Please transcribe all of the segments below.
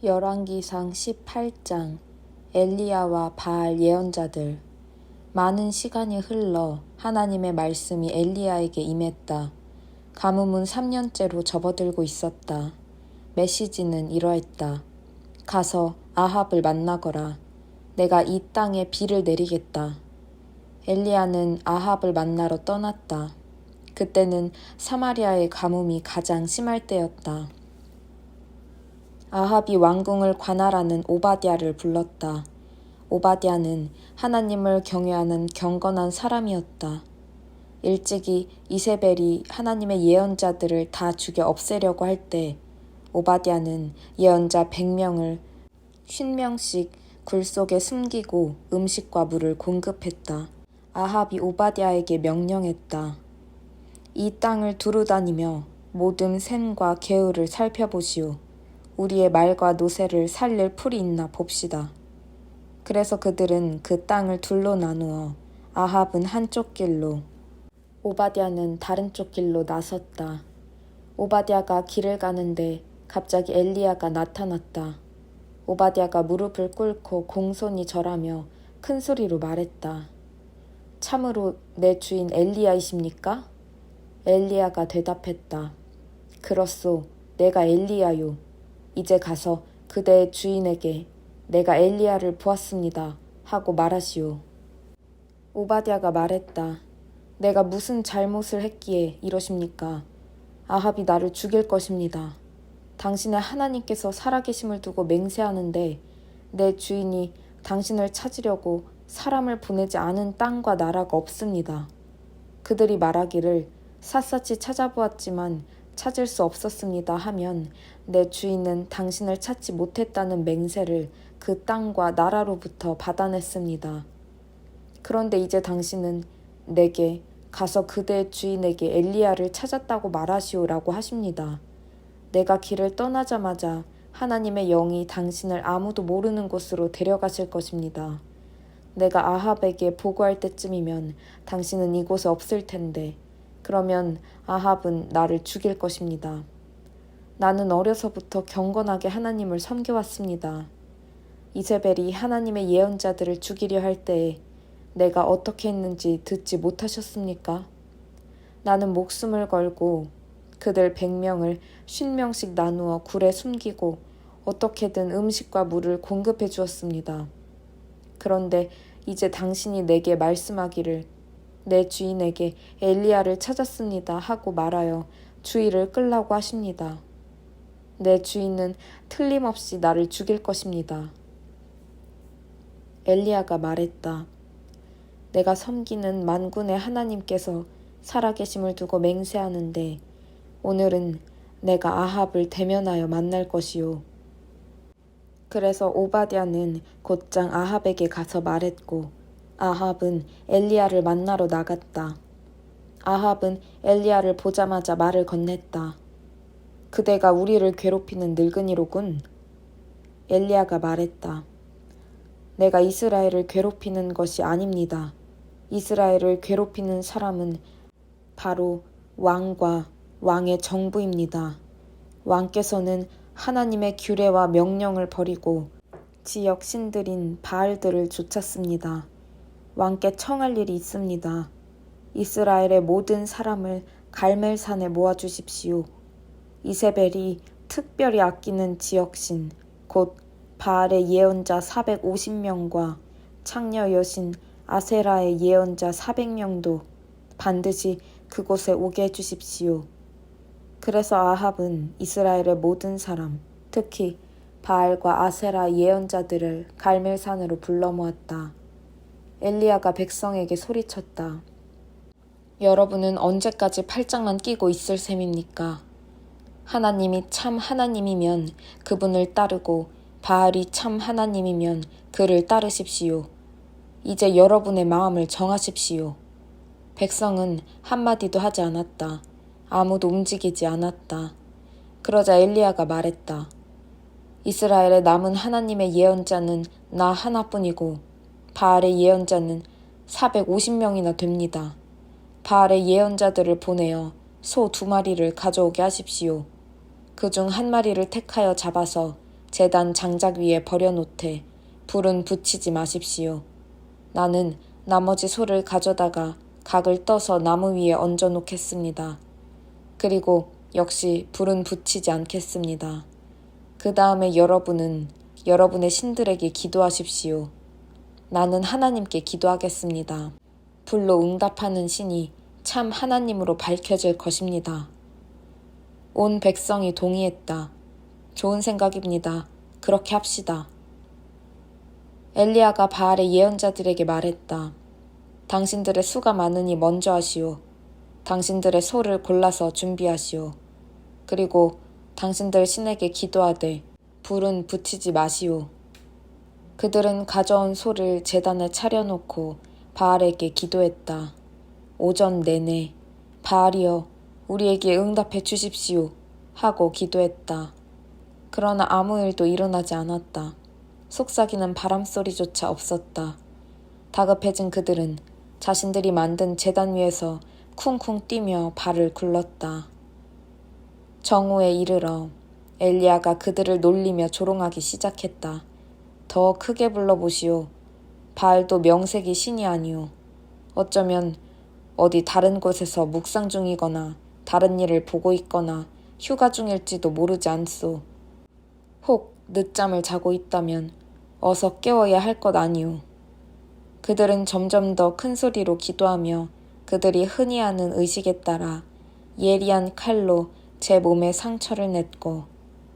열왕기상 18장 엘리야와 바알 예언자들. 많은 시간이 흘러 하나님의 말씀이 엘리야에게 임했다. 가뭄은 3년째로 접어들고 있었다. 메시지는 이러했다. 가서 아합을 만나거라. 내가 이 땅에 비를 내리겠다. 엘리야는 아합을 만나러 떠났다. 그때는 사마리아의 가뭄이 가장 심할 때였다. 아합이 왕궁을 관할하는 오바댜를 불렀다. 오바댜는 하나님을 경외하는 경건한 사람이었다. 일찍이 이세벨이 하나님의 예언자들을 다 죽여 없애려고 할 때 오바댜는 예언자 100명을 50명씩 굴 속에 숨기고 음식과 물을 공급했다. 아합이 오바댜에게 명령했다. 이 땅을 두루다니며 모든 샘과 개울을 살펴보시오. 우리의 말과 노새를 살릴 풀이 있나 봅시다. 그래서 그들은 그 땅을 둘로 나누어 아합은 한쪽 길로, 오바댜는 다른 쪽 길로 나섰다. 오바댜가 길을 가는데 갑자기 엘리야가 나타났다. 오바댜가 무릎을 꿇고 공손히 절하며 큰 소리로 말했다. 참으로 내 주인 엘리야이십니까? 엘리야가 대답했다. 그렇소, 내가 엘리야요. 이제 가서 그대의 주인에게 내가 엘리야를 보았습니다 하고 말하시오. 오바댜가 말했다. 내가 무슨 잘못을 했기에 이러십니까? 아합이 나를 죽일 것입니다. 당신의 하나님께서 살아계심을 두고 맹세하는데 내 주인이 당신을 찾으려고 사람을 보내지 않은 땅과 나라가 없습니다. 그들이 말하기를 샅샅이 찾아보았지만 찾을 수 없었습니다 하면 내 주인은 당신을 찾지 못했다는 맹세를 그 땅과 나라로부터 받아냈습니다. 그런데 이제 당신은 내게 가서 그대의 주인에게 엘리야를 찾았다고 말하시오라고 하십니다. 내가 길을 떠나자마자 하나님의 영이 당신을 아무도 모르는 곳으로 데려가실 것입니다. 내가 아합에게 보고할 때쯤이면 당신은 이곳에 없을 텐데 그러면 아합은 나를 죽일 것입니다. 나는 어려서부터 경건하게 하나님을 섬겨왔습니다. 이세벨이 하나님의 예언자들을 죽이려 할 때에 내가 어떻게 했는지 듣지 못하셨습니까? 나는 목숨을 걸고 그들 100명을 50명씩 나누어 굴에 숨기고 어떻게든 음식과 물을 공급해 주었습니다. 그런데 이제 당신이 내게 말씀하기를 내 주인에게 엘리야를 찾았습니다 하고 말하여 주의를 끌라고 하십니다. 내 주인은 틀림없이 나를 죽일 것입니다. 엘리야가 말했다. 내가 섬기는 만군의 하나님께서 살아계심을 두고 맹세하는데 오늘은 내가 아합을 대면하여 만날 것이요. 그래서 오바댜는 곧장 아합에게 가서 말했고 아합은 엘리야를 만나러 나갔다. 아합은 엘리야를 보자마자 말을 건넸다. 그대가 우리를 괴롭히는 늙은이로군. 엘리야가 말했다. 내가 이스라엘을 괴롭히는 것이 아닙니다. 이스라엘을 괴롭히는 사람은 바로 왕과 왕의 정부입니다. 왕께서는 하나님의 규례와 명령을 버리고 지역 신들인 바알들을 쫓았습니다. 왕께 청할 일이 있습니다. 이스라엘의 모든 사람을 갈멜산에 모아주십시오. 이세벨이 특별히 아끼는 지역신 곧 바알의 예언자 450명과 창녀 여신 아세라의 예언자 400명도 반드시 그곳에 오게 해주십시오. 그래서 아합은 이스라엘의 모든 사람, 특히 바알과 아세라 예언자들을 갈멜산으로 불러 모았다. 엘리야가 백성에게 소리쳤다. 여러분은 언제까지 팔짱만 끼고 있을 셈입니까? 하나님이 참 하나님이면 그분을 따르고 바알이 참 하나님이면 그를 따르십시오. 이제 여러분의 마음을 정하십시오. 백성은 한마디도 하지 않았다. 아무도 움직이지 않았다. 그러자 엘리야가 말했다. 이스라엘에 남은 하나님의 예언자는 나 하나뿐이고 바알의 예언자는 450명이나 됩니다. 바알의 예언자들을 보내어 소 2마리를 가져오게 하십시오. 그중 1마리를 택하여 잡아서 제단 장작 위에 버려놓되 불은 붙이지 마십시오. 나는 나머지 소를 가져다가 각을 떠서 나무 위에 얹어 놓겠습니다. 그리고 역시 불은 붙이지 않겠습니다. 그 다음에 여러분은 여러분의 신들에게 기도하십시오. 나는 하나님께 기도하겠습니다. 불로 응답하는 신이 참 하나님으로 밝혀질 것입니다. 온 백성이 동의했다. 좋은 생각입니다. 그렇게 합시다. 엘리야가 바알의 예언자들에게 말했다. 당신들의 수가 많으니 먼저 하시오. 당신들의 소를 골라서 준비하시오. 그리고 당신들 신에게 기도하되 불은 붙이지 마시오. 그들은 가져온 소를 제단에 차려놓고 바알에게 기도했다. 오전 내내 바알이여 우리에게 응답해 주십시오 하고 기도했다. 그러나 아무 일도 일어나지 않았다. 속삭이는 바람소리조차 없었다. 다급해진 그들은 자신들이 만든 제단 위에서 쿵쿵 뛰며 발을 굴렀다. 정오에 이르러 엘리야가 그들을 놀리며 조롱하기 시작했다. 더 크게 불러보시오. 바알도 명색이 신이 아니오. 어쩌면 어디 다른 곳에서 묵상 중이거나 다른 일을 보고 있거나 휴가 중일지도 모르지 않소. 혹 늦잠을 자고 있다면 어서 깨워야 할 것 아니오. 그들은 점점 더 큰 소리로 기도하며 그들이 흔히 하는 의식에 따라 예리한 칼로 제 몸에 상처를 냈고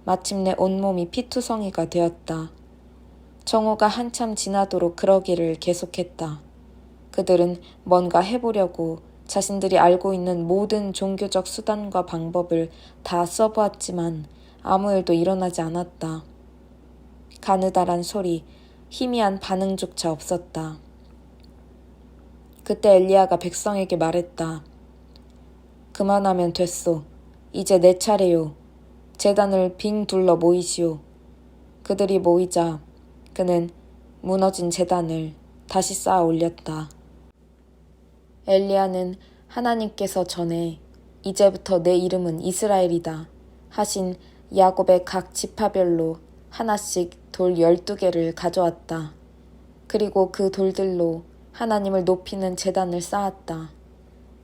마침내 온몸이 피투성이가 되었다. 정오가 한참 지나도록 그러기를 계속했다. 그들은 뭔가 해보려고 자신들이 알고 있는 모든 종교적 수단과 방법을 다 써보았지만 아무 일도 일어나지 않았다. 가느다란 소리, 희미한 반응조차 없었다. 그때 엘리야가 백성에게 말했다. 그만하면 됐소. 이제 내 차례요. 제단을 빙 둘러 모이시오. 그들이 모이자 그는 무너진 제단을 다시 쌓아 올렸다. 엘리야는 하나님께서 전에 이제부터 내 이름은 이스라엘이다 하신 야곱의 각 지파별로 하나씩 돌 12개를 가져왔다. 그리고 그 돌들로 하나님을 높이는 제단을 쌓았다.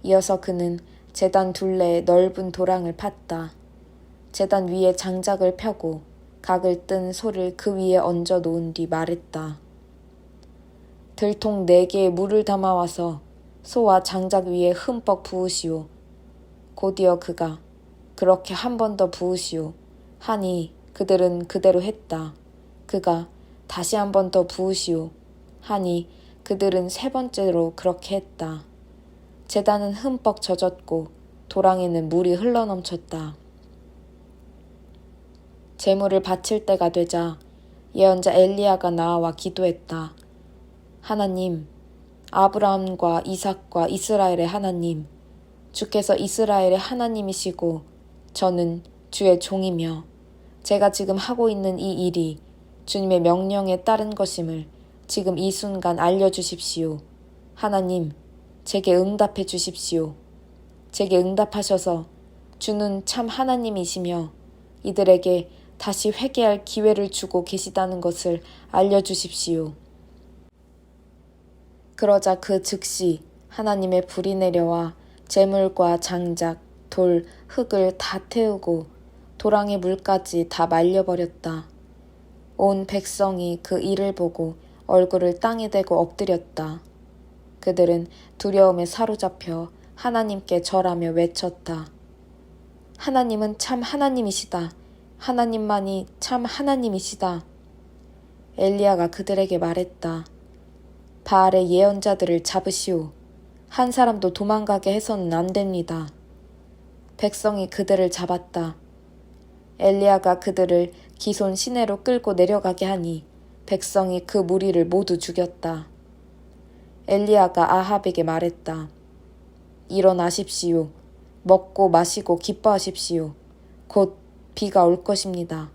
이어서 그는 제단 둘레에 넓은 도랑을 팠다. 제단 위에 장작을 펴고 각을 뜬 소를 그 위에 얹어 놓은 뒤 말했다. 들통 4개에 물을 담아와서 소와 장작 위에 흠뻑 부으시오. 곧이어 그가 그렇게 한 번 더 부으시오 하니 그들은 그대로 했다. 그가 다시 한 번 더 부으시오 하니 그들은 3번째로 그렇게 했다. 제단은 흠뻑 젖었고 도랑에는 물이 흘러넘쳤다. 제물을 바칠 때가 되자 예언자 엘리야가 나와 기도했다. 하나님, 아브라함과 이삭과 이스라엘의 하나님, 주께서 이스라엘의 하나님이시고 저는 주의 종이며 제가 지금 하고 있는 이 일이 주님의 명령에 따른 것임을 지금 이 순간 알려주십시오. 하나님, 제게 응답해 주십시오. 제게 응답하셔서 주는 참 하나님이시며 이들에게 다시 회개할 기회를 주고 계시다는 것을 알려주십시오. 그러자 그 즉시 하나님의 불이 내려와 재물과 장작, 돌, 흙을 다 태우고 도랑의 물까지 다 말려버렸다. 온 백성이 그 일을 보고 얼굴을 땅에 대고 엎드렸다. 그들은 두려움에 사로잡혀 하나님께 절하며 외쳤다. 하나님은 참 하나님이시다. 하나님만이 참 하나님이시다. 엘리야가 그들에게 말했다. 바알의 예언자들을 잡으시오. 한 사람도 도망가게 해서는 안 됩니다. 백성이 그들을 잡았다. 엘리야가 그들을 기손 시내로 끌고 내려가게 하니 백성이 그 무리를 모두 죽였다. 엘리야가 아합에게 말했다. 일어나십시오. 먹고 마시고 기뻐하십시오. 곧 비가 올 것입니다.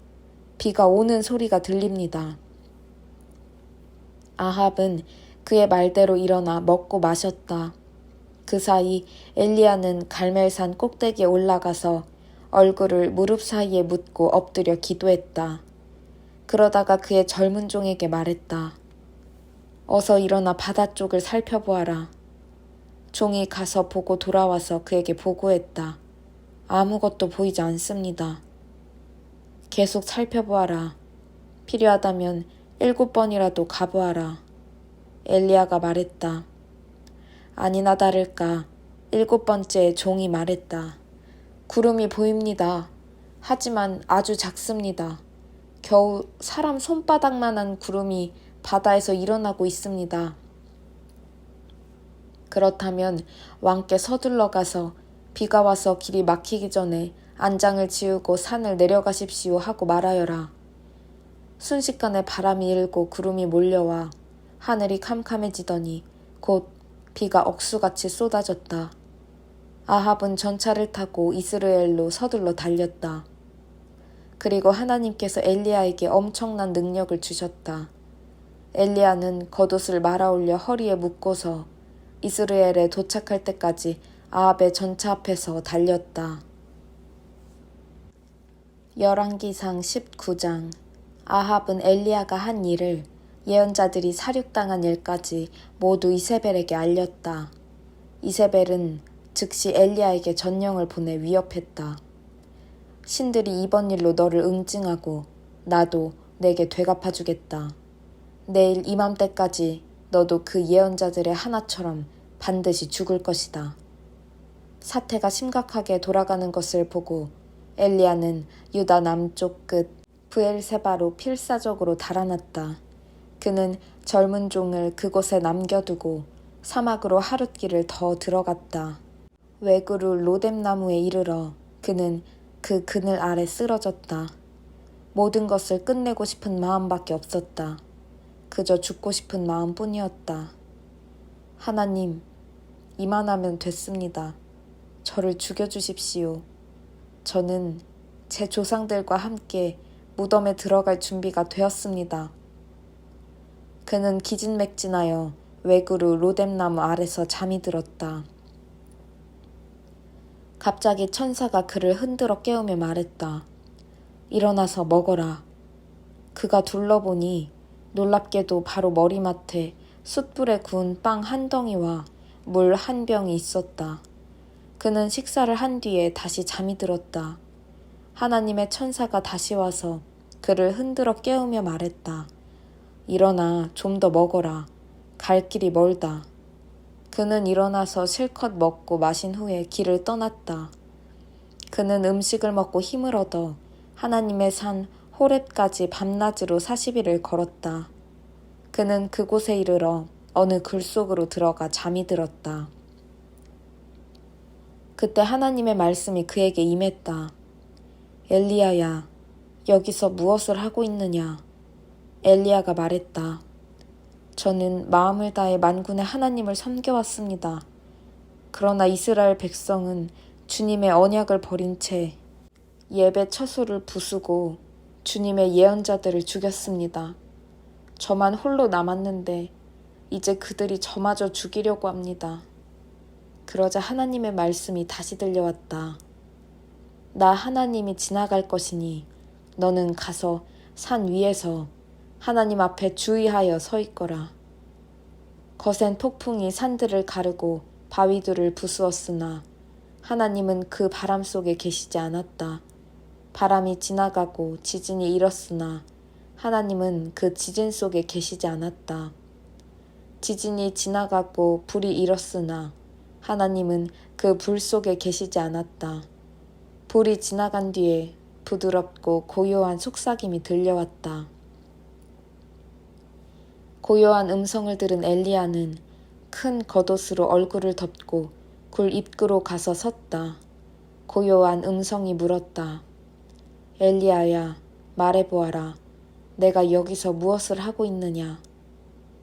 비가 오는 소리가 들립니다. 아합은 그의 말대로 일어나 먹고 마셨다. 그 사이 엘리야는 갈멜산 꼭대기에 올라가서 얼굴을 무릎 사이에 묻고 엎드려 기도했다. 그러다가 그의 젊은 종에게 말했다. 어서 일어나 바다 쪽을 살펴보아라. 종이 가서 보고 돌아와서 그에게 보고했다. 아무것도 보이지 않습니다. 계속 살펴보아라. 필요하다면 7번이라도 가보아라. 엘리야가 말했다. 아니나 다를까 7번째에 종이 말했다. 구름이 보입니다. 하지만 아주 작습니다. 겨우 사람 손바닥만한 구름이 바다에서 일어나고 있습니다. 그렇다면 왕께 서둘러 가서 비가 와서 길이 막히기 전에 안장을 지우고 산을 내려가십시오 하고 말하여라. 순식간에 바람이 일고 구름이 몰려와 하늘이 캄캄해지더니 곧 비가 억수같이 쏟아졌다. 아합은 전차를 타고 이스라엘로 서둘러 달렸다. 그리고 하나님께서 엘리야에게 엄청난 능력을 주셨다. 엘리야는 겉옷을 말아올려 허리에 묶고서 이스라엘에 도착할 때까지 아합의 전차 앞에서 달렸다. 열왕기상 19장. 아합은 엘리야가 한 일을 예언자들이 사륙당한 일까지 모두 이세벨에게 알렸다. 이세벨은 즉시 엘리야에게 전령을 보내 위협했다. 신들이 이번 일로 너를 응징하고 나도 내게 되갚아주겠다. 내일 이맘때까지 너도 그 예언자들의 하나처럼 반드시 죽을 것이다. 사태가 심각하게 돌아가는 것을 보고 엘리야는 유다 남쪽 끝 브엘세바로 필사적으로 달아났다. 그는 젊은 종을 그곳에 남겨두고 사막으로 하룻길을 더 들어갔다. 외구루 로뎀나무에 이르러 그는 그 그늘 아래 쓰러졌다. 모든 것을 끝내고 싶은 마음밖에 없었다. 그저 죽고 싶은 마음뿐이었다. 하나님, 이만하면 됐습니다. 저를 죽여주십시오. 저는 제 조상들과 함께 무덤에 들어갈 준비가 되었습니다. 그는 기진맥진하여 외구루 로뎀나무 아래서 잠이 들었다. 갑자기 천사가 그를 흔들어 깨우며 말했다. 일어나서 먹어라. 그가 둘러보니 놀랍게도 바로 머리맡에 숯불에 구운 빵 한 덩이와 물 한 병이 있었다. 그는 식사를 한 뒤에 다시 잠이 들었다. 하나님의 천사가 다시 와서 그를 흔들어 깨우며 말했다. 일어나 좀 더 먹어라. 갈 길이 멀다. 그는 일어나서 실컷 먹고 마신 후에 길을 떠났다. 그는 음식을 먹고 힘을 얻어 하나님의 산 호렙까지 밤낮으로 40일을 걸었다. 그는 그곳에 이르러 어느 글 속으로 들어가 잠이 들었다. 그때 하나님의 말씀이 그에게 임했다. 엘리야야, 여기서 무엇을 하고 있느냐? 엘리야가 말했다. 저는 마음을 다해 만군의 하나님을 섬겨왔습니다. 그러나 이스라엘 백성은 주님의 언약을 버린 채 예배 처소를 부수고 주님의 예언자들을 죽였습니다. 저만 홀로 남았는데 이제 그들이 저마저 죽이려고 합니다. 그러자 하나님의 말씀이 다시 들려왔다. 나 하나님이 지나갈 것이니 너는 가서 산 위에서 하나님 앞에 주의하여 서 있거라. 거센 폭풍이 산들을 가르고 바위들을 부수었으나 하나님은 그 바람 속에 계시지 않았다. 바람이 지나가고 지진이 일었으나 하나님은 그 지진 속에 계시지 않았다. 지진이 지나가고 불이 일었으나 하나님은 그 불 속에 계시지 않았다. 불이 지나간 뒤에 부드럽고 고요한 속삭임이 들려왔다. 고요한 음성을 들은 엘리야는 큰 겉옷으로 얼굴을 덮고 굴 입구로 가서 섰다. 고요한 음성이 물었다. 엘리야야, 말해보아라. 내가 여기서 무엇을 하고 있느냐?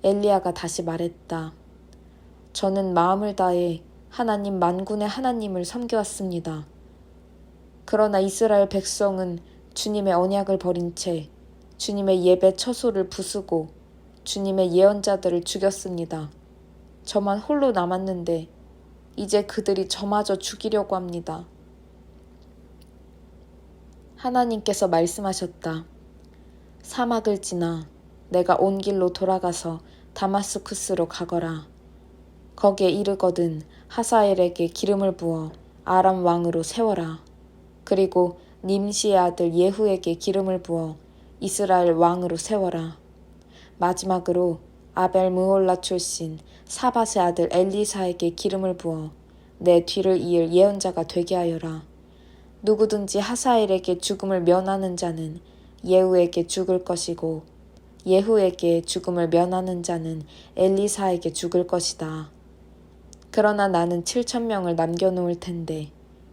엘리야가 다시 말했다. 저는 마음을 다해 하나님 만군의 하나님을 섬겨왔습니다. 그러나 이스라엘 백성은 주님의 언약을 버린 채 주님의 예배 처소를 부수고 주님의 예언자들을 죽였습니다. 저만 홀로 남았는데 이제 그들이 저마저 죽이려고 합니다. 하나님께서 말씀하셨다. 사막을 지나 내가 온 길로 돌아가서 다마스쿠스로 가거라. 거기에 이르거든 하사엘에게 기름을 부어 아람 왕으로 세워라. 그리고 님시의 아들 예후에게 기름을 부어 이스라엘 왕으로 세워라. 마지막으로 아벨 무홀라 출신 사밧의 아들 엘리사에게 기름을 부어 내 뒤를 이을 예언자가 되게 하여라. 누구든지 하사엘에게 죽음을 면하는 자는 예후에게 죽을 것이고 예후에게 죽음을 면하는 자는 엘리사에게 죽을 것이다. 그러나 나는 7,000명을 남겨놓을 텐데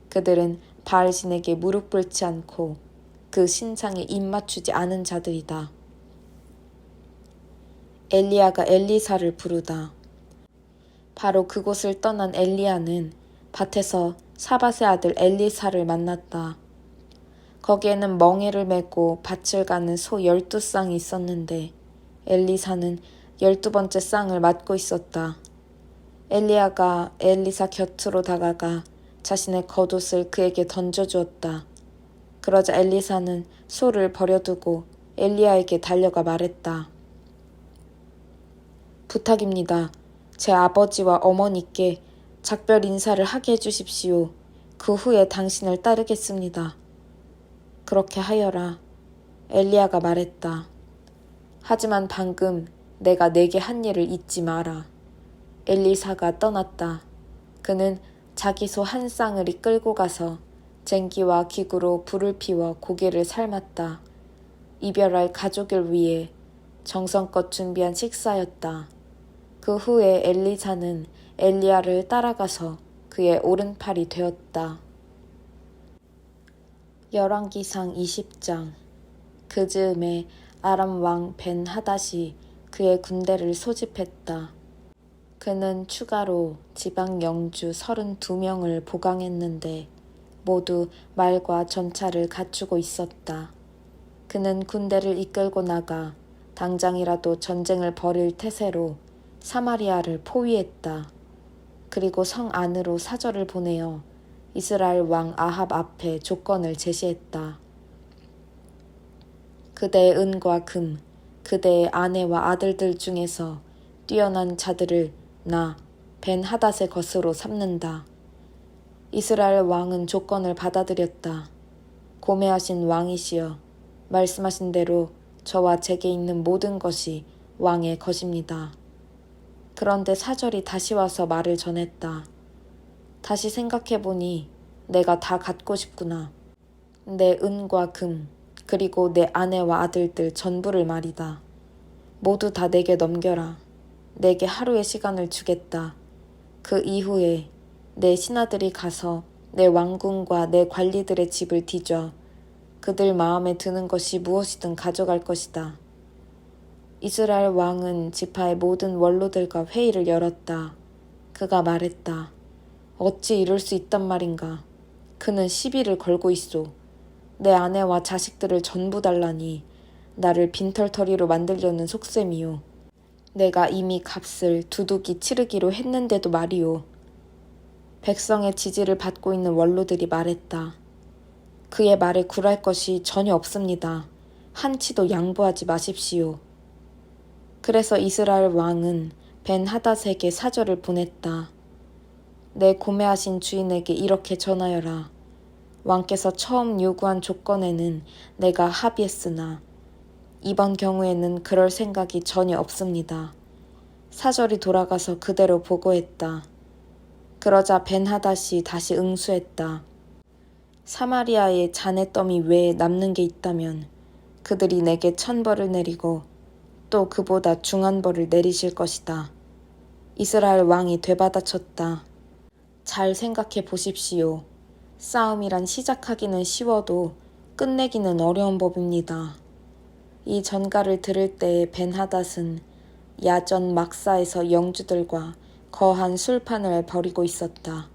그들은 바알신에게 무릎 꿇지 않고 그 신상에 입맞추지 않은 자들이다. 엘리야가 엘리사를 부르다. 바로 그곳을 떠난 엘리야는 밭에서 사밧의 아들 엘리사를 만났다. 거기에는 멍에를 메고 밭을 가는 소 12쌍이 있었는데 엘리사는 12번째 쌍을 맡고 있었다. 엘리야가 엘리사 곁으로 다가가 자신의 겉옷을 그에게 던져주었다. 그러자 엘리사는 소를 버려두고 엘리야에게 달려가 말했다. 부탁입니다. 제 아버지와 어머니께 작별 인사를 하게 해주십시오. 그 후에 당신을 따르겠습니다. 그렇게 하여라. 엘리야가 말했다. 하지만 방금 내가 내게 한 일을 잊지 마라. 엘리사가 떠났다. 그는 자기 소 한 쌍을 끌고 가서 쟁기와 기구로 불을 피워 고기를 삶았다. 이별할 가족을 위해 정성껏 준비한 식사였다. 그 후에 엘리사는 엘리야를 따라가서 그의 오른팔이 되었다. 열왕기상 20장. 그 즈음에 아람 왕 벤 하닷이 그의 군대를 소집했다. 그는 추가로 지방 영주 32명을 보강했는데 모두 말과 전차를 갖추고 있었다. 그는 군대를 이끌고 나가 당장이라도 전쟁을 벌일 태세로 사마리아를 포위했다. 그리고 성 안으로 사절을 보내어 이스라엘 왕 아합 앞에 조건을 제시했다. 그대의 은과 금, 그대의 아내와 아들들 중에서 뛰어난 자들을 나 벤 하닷의 것으로 삼는다. 이스라엘 왕은 조건을 받아들였다. 고매하신 왕이시여, 말씀하신 대로 저와 제게 있는 모든 것이 왕의 것입니다. 그런데 사절이 다시 와서 말을 전했다. 다시 생각해보니 내가 다 갖고 싶구나. 내 은과 금, 그리고 내 아내와 아들들 전부를 말이다. 모두 다 내게 넘겨라. 내게 하루의 시간을 주겠다. 그 이후에 내 신하들이 가서 내 왕궁과 내 관리들의 집을 뒤져 그들 마음에 드는 것이 무엇이든 가져갈 것이다. 이스라엘 왕은 지파의 모든 원로들과 회의를 열었다. 그가 말했다. 어찌 이럴 수 있단 말인가. 그는 시비를 걸고 있소. 내 아내와 자식들을 전부 달라니 나를 빈털터리로 만들려는 속셈이요. 내가 이미 값을 두둑이 치르기로 했는데도 말이오. 백성의 지지를 받고 있는 원로들이 말했다. 그의 말에 굴할 것이 전혀 없습니다. 한치도 양보하지 마십시오. 그래서 이스라엘 왕은 벤 하닷에게 사절을 보냈다. 내 고매하신 주인에게 이렇게 전하여라. 왕께서 처음 요구한 조건에는 내가 합의했으나 이번 경우에는 그럴 생각이 전혀 없습니다. 사절이 돌아가서 그대로 보고했다. 그러자 벤 하닷이 다시 응수했다. 사마리아의 잔해더미 외에 남는 게 있다면 그들이 내게 1000벌을 내리고 또 그보다 중한 벌을 내리실 것이다. 이스라엘 왕이 되받아쳤다. 잘 생각해 보십시오. 싸움이란 시작하기는 쉬워도 끝내기는 어려운 법입니다. 이 전가를 들을 때에 벤 하닷은 야전 막사에서 영주들과 거한 술판을 벌이고 있었다.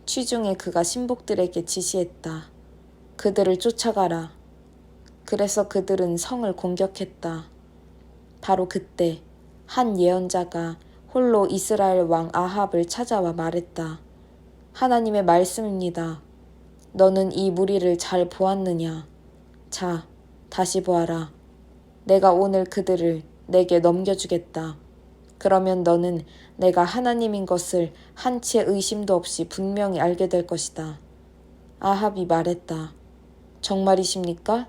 취중에 그가 신복들에게 지시했다. 그들을 쫓아가라. 그래서 그들은 성을 공격했다. 바로 그때 한 예언자가 홀로 이스라엘 왕 아합을 찾아와 말했다. 하나님의 말씀입니다. 너는 이 무리를 잘 보았느냐? 자, 다시 보아라. 내가 오늘 그들을 내게 넘겨주겠다. 그러면 너는 내가 하나님인 것을 한치의 의심도 없이 분명히 알게 될 것이다. 아합이 말했다. 정말이십니까?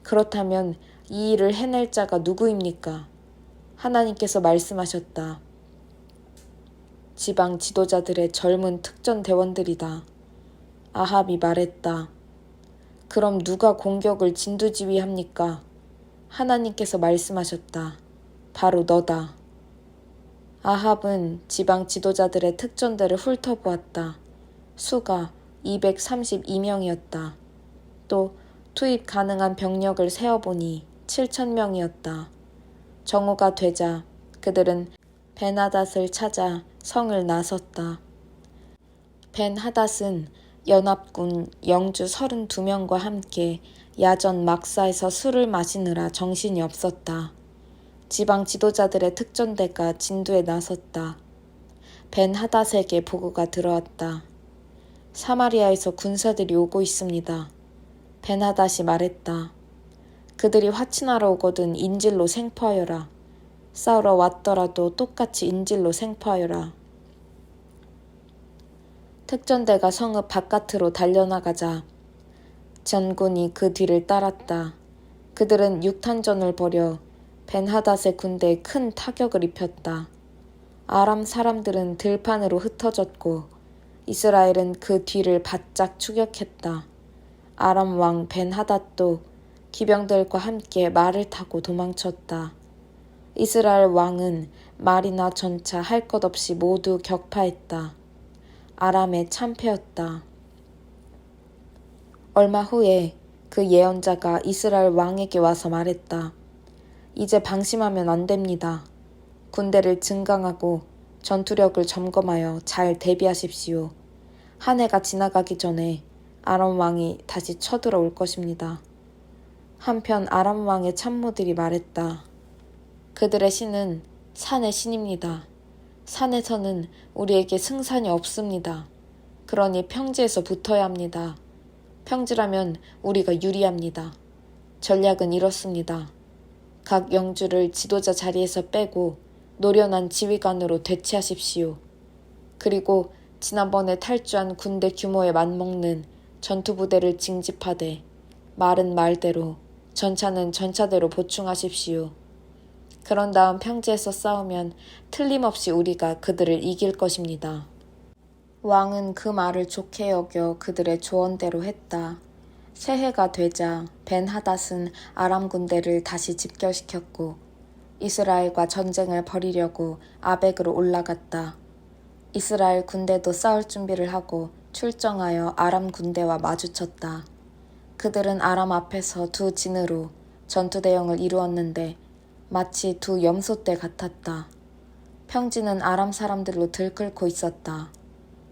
그렇다면 이 일을 해낼 자가 누구입니까? 하나님께서 말씀하셨다. 지방 지도자들의 젊은 특전 대원들이다. 아합이 말했다. 그럼 누가 공격을 진두지휘합니까? 하나님께서 말씀하셨다. 바로 너다. 아합은 지방 지도자들의 특전대를 훑어보았다. 수가 232명이었다. 또 투입 가능한 병력을 세어보니 7,000명이었다. 정오가 되자 그들은 벤하닷을 찾아 성을 나섰다. 벤하닷은 연합군 영주 32명과 함께 야전 막사에서 술을 마시느라 정신이 없었다. 지방 지도자들의 특전대가 진두에 나섰다. 벤하닷에게 보고가 들어왔다. 사마리아에서 군사들이 오고 있습니다. 벤하닷이 말했다. 그들이 화친하러 오거든 인질로 생포하여라. 싸우러 왔더라도 똑같이 인질로 생포하여라. 특전대가 성읍 바깥으로 달려나가자 전군이 그 뒤를 따랐다. 그들은 육탄전을 벌여 벤하닷의 군대에 큰 타격을 입혔다. 아람 사람들은 들판으로 흩어졌고 이스라엘은 그 뒤를 바짝 추격했다. 아람 왕 벤하닷도 기병들과 함께 말을 타고 도망쳤다. 이스라엘 왕은 말이나 전차 할 것 없이 모두 격파했다. 아람의 참패였다. 얼마 후에 그 예언자가 이스라엘 왕에게 와서 말했다. 이제 방심하면 안 됩니다. 군대를 증강하고 전투력을 점검하여 잘 대비하십시오. 한 해가 지나가기 전에 아람 왕이 다시 쳐들어올 것입니다. 한편 아람 왕의 참모들이 말했다. 그들의 신은 산의 신입니다. 산에서는 우리에게 승산이 없습니다. 그러니 평지에서 붙어야 합니다. 평지라면 우리가 유리합니다. 전략은 이렇습니다. 각 영주를 지도자 자리에서 빼고 노련한 지휘관으로 대체하십시오. 그리고 지난번에 탈주한 군대 규모에 맞먹는 전투부대를 징집하되 말은 말대로 전차는 전차대로 보충하십시오. 그런 다음 평지에서 싸우면 틀림없이 우리가 그들을 이길 것입니다. 왕은 그 말을 좋게 여겨 그들의 조언대로 했다. 새해가 되자 벤하닷은 아람 군대를 다시 집결시켰고 이스라엘과 전쟁을 벌이려고 아벡으로 올라갔다. 이스라엘 군대도 싸울 준비를 하고 출정하여 아람 군대와 마주쳤다. 그들은 아람 앞에서 두 진으로 전투 대형을 이루었는데 마치 두 염소떼 같았다. 평지는 아람 사람들로 들끓고 있었다.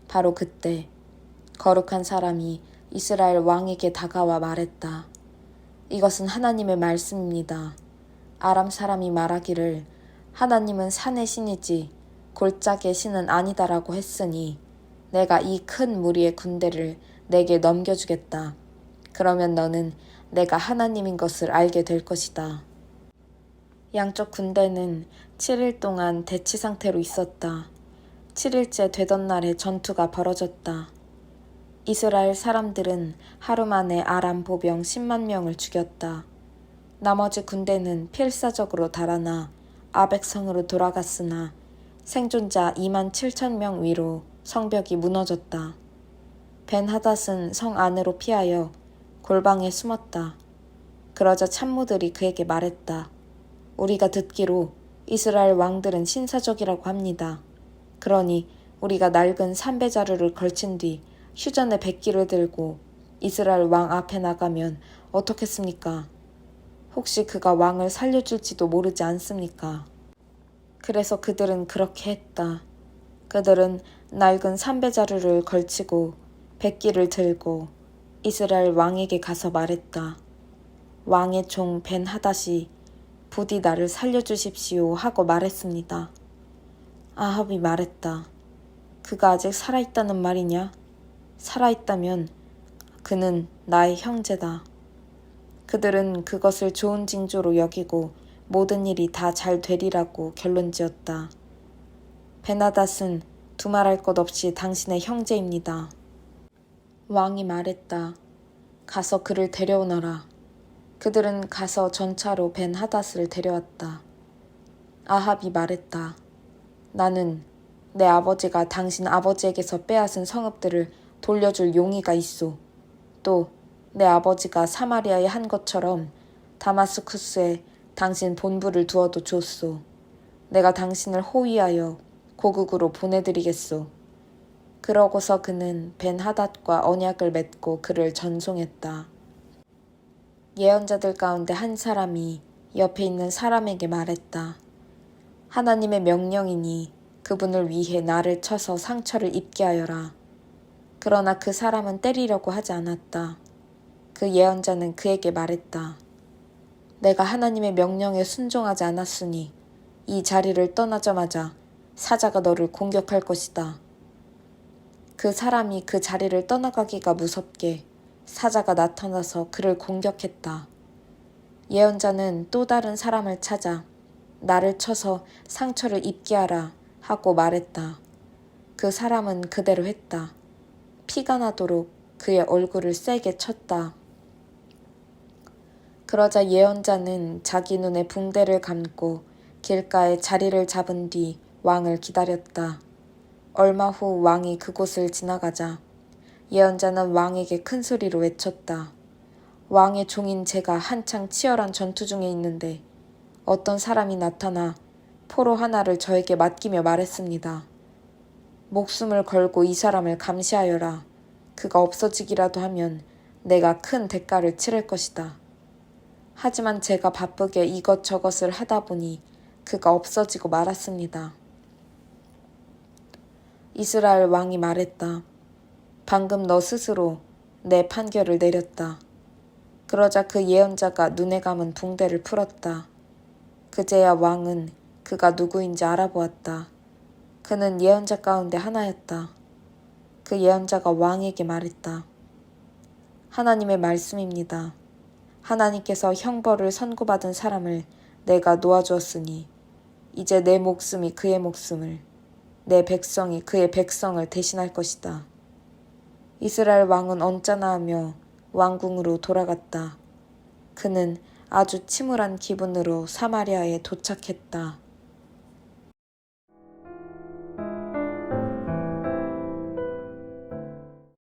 바로 그때 거룩한 사람이 이스라엘 왕에게 다가와 말했다. 이것은 하나님의 말씀입니다. 아람 사람이 말하기를 하나님은 산의 신이지 골짜기의 신은 아니다라고 했으니 내가 이 큰 무리의 군대를 내게 넘겨주겠다. 그러면 너는 내가 하나님인 것을 알게 될 것이다. 양쪽 군대는 7일 동안 대치 상태로 있었다. 7일째 되던 날에 전투가 벌어졌다. 이스라엘 사람들은 하루 만에 아람 보병 10만 명을 죽였다. 나머지 군대는 필사적으로 달아나 아벡성으로 돌아갔으나 생존자 2만 7천 명 위로 성벽이 무너졌다. 벤하닷은 성 안으로 피하여 골방에 숨었다. 그러자 참모들이 그에게 말했다. 우리가 듣기로 이스라엘 왕들은 신사적이라고 합니다. 그러니 우리가 낡은 삼배자루를 걸친 뒤 휴전의 백기를 들고 이스라엘 왕 앞에 나가면 어떻겠습니까? 혹시 그가 왕을 살려줄지도 모르지 않습니까? 그래서 그들은 그렇게 했다. 그들은 낡은 삼배자루를 걸치고 백기를 들고 이스라엘 왕에게 가서 말했다. 왕의 종 벤하닷이 부디 나를 살려주십시오 하고 말했습니다. 아합이 말했다. 그가 아직 살아있다는 말이냐? 살아있다면 그는 나의 형제다. 그들은 그것을 좋은 징조로 여기고 모든 일이 다 잘 되리라고 결론지었다. 베나닷은 두말할 것 없이 당신의 형제입니다. 왕이 말했다. 가서 그를 데려오너라. 그들은 가서 전차로 벤하닷을 데려왔다. 아합이 말했다. 나는 내 아버지가 당신 아버지에게서 빼앗은 성읍들을 돌려줄 용의가 있소. 또 내 아버지가 사마리아에 한 것처럼 다마스쿠스에 당신 본부를 두어도 좋소. 내가 당신을 호위하여 고국으로 보내드리겠소. 그러고서 그는 벤하닷과 언약을 맺고 그를 전송했다. 예언자들 가운데 한 사람이 옆에 있는 사람에게 말했다. 하나님의 명령이니 그분을 위해 나를 쳐서 상처를 입게 하여라. 그러나 그 사람은 때리려고 하지 않았다. 그 예언자는 그에게 말했다. 내가 하나님의 명령에 순종하지 않았으니 이 자리를 떠나자마자 사자가 너를 공격할 것이다. 그 사람이 그 자리를 떠나가기가 무섭게 사자가 나타나서 그를 공격했다. 예언자는 또 다른 사람을 찾아 나를 쳐서 상처를 입게 하라 하고 말했다. 그 사람은 그대로 했다. 피가 나도록 그의 얼굴을 세게 쳤다. 그러자 예언자는 자기 눈에 붕대를 감고 길가에 자리를 잡은 뒤 왕을 기다렸다. 얼마 후 왕이 그곳을 지나가자 예언자는 왕에게 큰 소리로 외쳤다. 왕의 종인 제가 한창 치열한 전투 중에 있는데 어떤 사람이 나타나 포로 하나를 저에게 맡기며 말했습니다. 목숨을 걸고 이 사람을 감시하여라. 그가 없어지기라도 하면 내가 큰 대가를 치를 것이다. 하지만 제가 바쁘게 이것저것을 하다 보니 그가 없어지고 말았습니다. 이스라엘 왕이 말했다. 방금 너 스스로 내 판결을 내렸다. 그러자 그 예언자가 눈에 감은 붕대를 풀었다. 그제야 왕은 그가 누구인지 알아보았다. 그는 예언자 가운데 하나였다. 그 예언자가 왕에게 말했다. 하나님의 말씀입니다. 하나님께서 형벌을 선고받은 사람을 내가 놓아주었으니 이제 내 목숨이 그의 목숨을, 내 백성이 그의 백성을 대신할 것이다. 이스라엘 왕은 언짢아하며 왕궁으로 돌아갔다. 그는 아주 침울한 기분으로 사마리아에 도착했다.